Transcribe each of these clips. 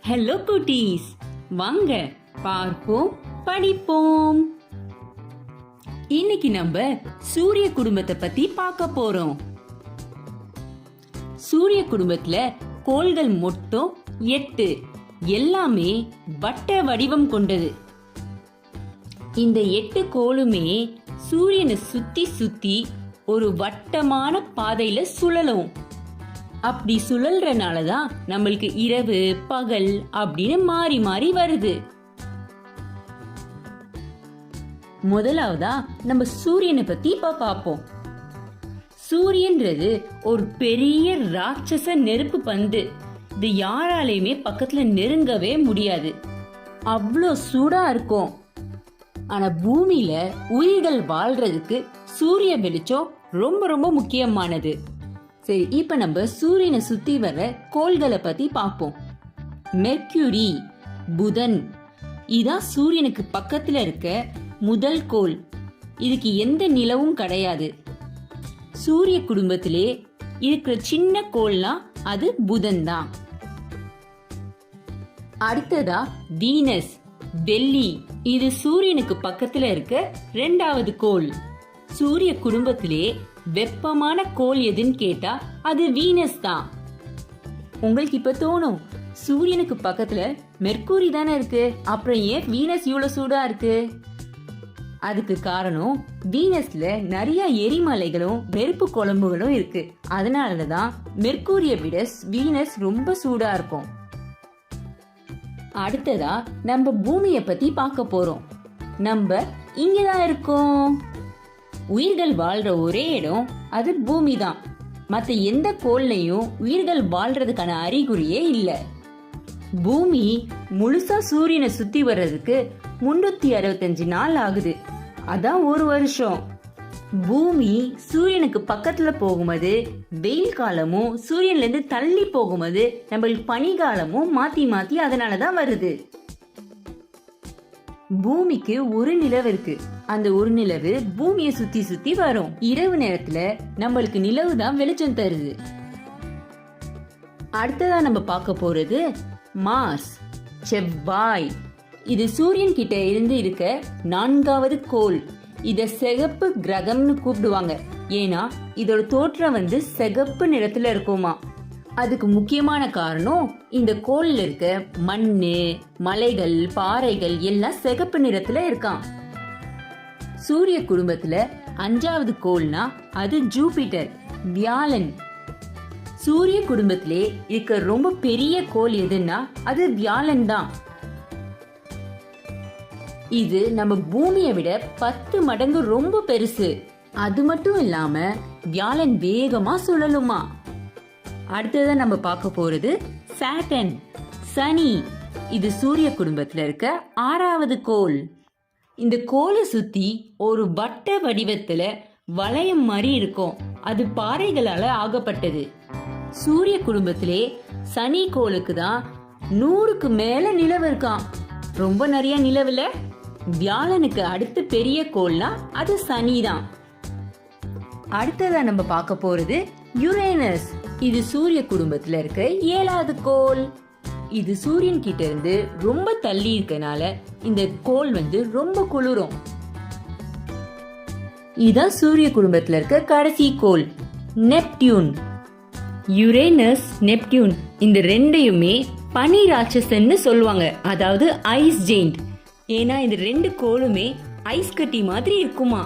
Hello குட்டீஸ், வாங்க பார்ப்போம் படிப்போம். இன்னைக்கு நம்ம சூரிய குடும்பத்தை பத்தி பார்க்க போறோம். சூரிய குடும்பத்துல கோள்கள் மொத்தம் 8, எல்லாமே வட்ட வடிவம் கொண்டது. இந்த 8 கோளுமே சூரியனை சுத்தி சுத்தி ஒரு வட்டமான பாதையில சுழலும். அப்படி சுழல்றனாலதான் நம்மளுக்கு இரவு பகல் அப்படின்னு மாறி மாறி வருது. முதலாவதா நம்ம சூரியனை பத்தி இப்ப பார்ப்போம். சூரியன்றது ஒரு பெரிய ராட்சச நெருப்பு பந்து. இது யாராலையுமே பக்கத்துல நெருங்கவே முடியாது, அவ்வளோ சூடா இருக்கும். ஆனா பூமியில உயிர்கள் வாழ்றதுக்கு சூரிய வெளிச்சம் ரொம்ப ரொம்ப முக்கியமானது. சரி, இப்ப நம்ம சூரியனை சுத்தி வர கோள்களை பத்தி பார்ப்போம். மெர்க்குரி, புதன், இதான் சூரியனுக்கு பக்கத்துல இருக்க முதல் கோள். இதுக்கு எந்த நிலவும் கிடையாது. சூரிய குடும்பத்திலே இருக்கிற சின்ன கோள்னா அது புதன் தான். அடுத்ததா வீனஸ், வெள்ளி, இது சூரியனுக்கு பக்கத்துல இருக்க 2வது கோள். சூரிய குடும்பத்திலே வெப்பமான கோள் எதுன்னு கேட்டா அது வீனஸ் தான். உங்களுக்கு இப்ப தோணும், சூரியனுக்கு பக்கத்துல மெர்க்குரி தானே இருக்கு, அப்புறம் ஏன் வீனஸ் இவ்வளவு சூடா இருக்கு? அதுக்கு காரணம் வீனஸ்ல நிறைய எரிமலைகளும் நெருப்பு குழம்புகளும் இருக்கு. அதனாலதான் மெர்க்குரியை விட வீனஸ் ரொம்ப சூடா இருக்கும். அடுத்ததா நம்ம பூமிய பத்தி பார்க்க போறோம். நம்ம இங்கதான் இருக்கோம். உயிர்கள் வாழ்ற ஒரே இடம் அது பூமி தான். மத்த எந்த கோள்லையும் உயிர்கள் வாழ்றதுக்கான அறிகுறியே இல்ல. பூமி முழுசா சூரியனை சுத்தி வர்றதுக்கு 365 நாள் ஆகுது. அதான் ஒரு வருஷம். பூமி சூரியனுக்கு பக்கத்துல போகும்போது வெயில் காலமும் சூரியன்ல இருந்து தள்ளி போகும்போது நம்மளுக்கு பனிகாலமும் மாத்தி மாத்தி அதனாலதான் வருது. பூமிக்கு ஒரு நிலவு இருக்கு. அந்த ஒரு நிலவு பூமியை சுத்தி சுத்தி வரும். இரவு நேரத்துல நம்மளுக்கு நிலவு தான் வெளிச்சம் தருது. அடுத்ததா நம்ம பார்க்க போறது மார்ஸ், செவ்வாய். இது சூரியன் கிட்ட இருந்து இருக்க 4வது கோள். இத சிகப்பு கிரகம்னு கூப்பிடுவாங்க. ஏன்னா இதோட தோற்றம் சிகப்பு நிறத்துல இருக்குமா. அதுக்கு முக்கியமான காரணம் இந்த கோள்ல இருக்க மண்ணு, மலைகள், பாறைகள் எல்லாம் சிகப்பு நிறத்துல இருக்காம். சூரிய குடும்பத்துல 5வது கோள்னா அது ஜூபிட்டர், வியாழன். சூரிய குடும்பத்திலே இருக்க ரொம்ப பெரிய கோள் எதுன்னா அது வியாழன் தான். இது நம்ம பூமியை விட 10 மடங்கு ரொம்ப பெருசு. அது மட்டும் இல்லாம வியாழன் வேகமா சுழலுமா. அடுத்ததான் நம்ம பார்க்க போறது சாட்டர்ன், சனி. இது சூரிய குடும்பத்துல இருக்க 6வது கோள். இந்த கோளை சுத்தி ஒரு வட்ட வடிவத்துல வளையம் மாதிரி இருக்கும். அது பாறைகளால ஆகப்பட்டது. சூரிய குடும்பத்திலே சனி கோளுக்கு தான் 100க்கு மேல நிலவு இருக்காம். ரொம்ப நிறைய நிலவுல. வியாழனுக்கு அடுத்து பெரிய கோள்னா அது சனி தான். அடுத்ததா நம்ம பார்க்க போறது யுரேனஸ். இது சூரிய குடும்பத்துல இருக்க 7வது கோள். இது சூரியன் கிட்ட இருந்து ரொம்ப தள்ளி இருக்கனால இந்த கோள் ரொம்ப குளிரும். இதான் சூரிய குடும்பத்துல இருக்க கடைசி கோள் நெப்டியூன். யுரேனஸ், நெப்டியூன் இந்த ரெண்டையுமே பனி ராட்சசன்னு சொல்லுவாங்க, அதாவது ஐஸ் ஜெயிண்ட். ஏன்னா இந்த 2 கோளுமே ஐஸ் கட்டி மாதிரி இருக்குமா.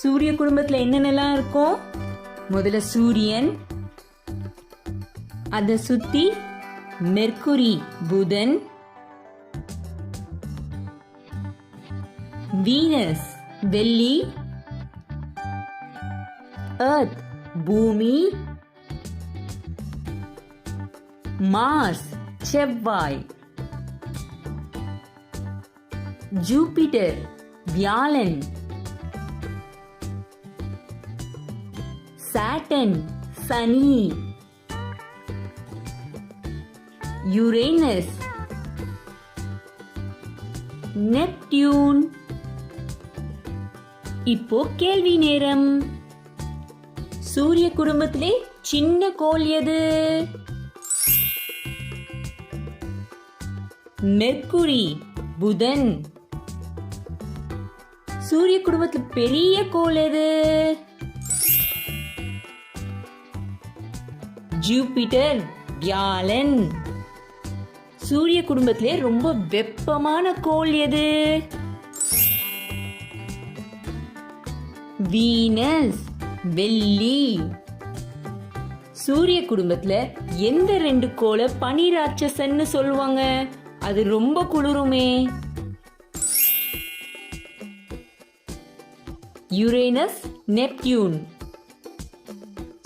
சூரிய குடும்பத்துல என்னென்னலாம் இருக்கும்? முதல்ல சூரியன், அத சுத்தி மெர்க்குரி, புதன், வீனஸ், வெள்ளி, எர்த், பூமி, மார்ஸ், செவ்வாய், ஜூபிட்டர், வியாழன், சாட்டர்ன், சனி, யுரேனஸ், நெப்டியூன். இப்போ கேள்வி நேரம். சூரிய குடும்பத்திலே சின்ன கோள் எது? மெர்க்குரி புதன். சூரிய குடும்பத்துல பெரிய கோள் எது? ஜூபிட்டர் வியாழன். சூரிய குடும்பத்திலே ரொம்ப வெப்பமான கோள் எது? வீனஸ் வெள்ளி. சூரிய குடும்பத்துல எந்த 2 கோளை பனி ராட்சசன்னு சொல்லுவாங்க? அது ரொம்ப குளிருமே. Uranus Neptune.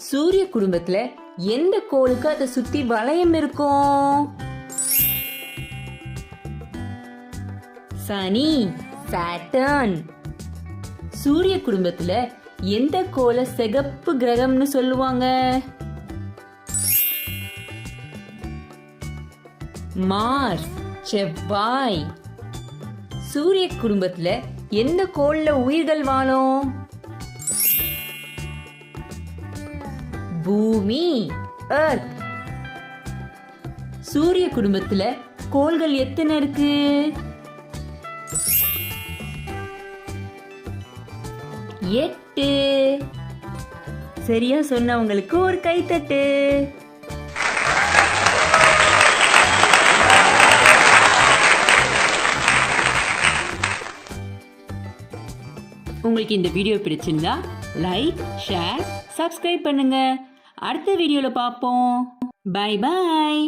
சூரிய குடும்பத்துல எந்த கோளுக்கு அதை சுத்தி வளையம் இருக்கும்? சனி சாட்டர்ன். சூரிய குடும்பத்துல எந்த கோளை சிகப்பு கிரகம்னு சொல்லுவாங்க? மார்ஸ் செவ்வாய். சூரிய குடும்பத்துல எந்த கோள்ல உயிர்கள் வாழும்? பூமி எர்த். சூரிய குடும்பத்துல கோள்கள் எத்தனை இருக்கு? 8. சரியா சொன்னவங்களுக்கு ஒரு கைத்தட்டு. உங்களுக்கு இந்த வீடியோ பிடிச்சிருந்தா லைக், ஷேர், சப்ஸ்கிரைப் பண்ணுங்க. அடுத்த வீடியோல பார்ப்போம். Bye bye.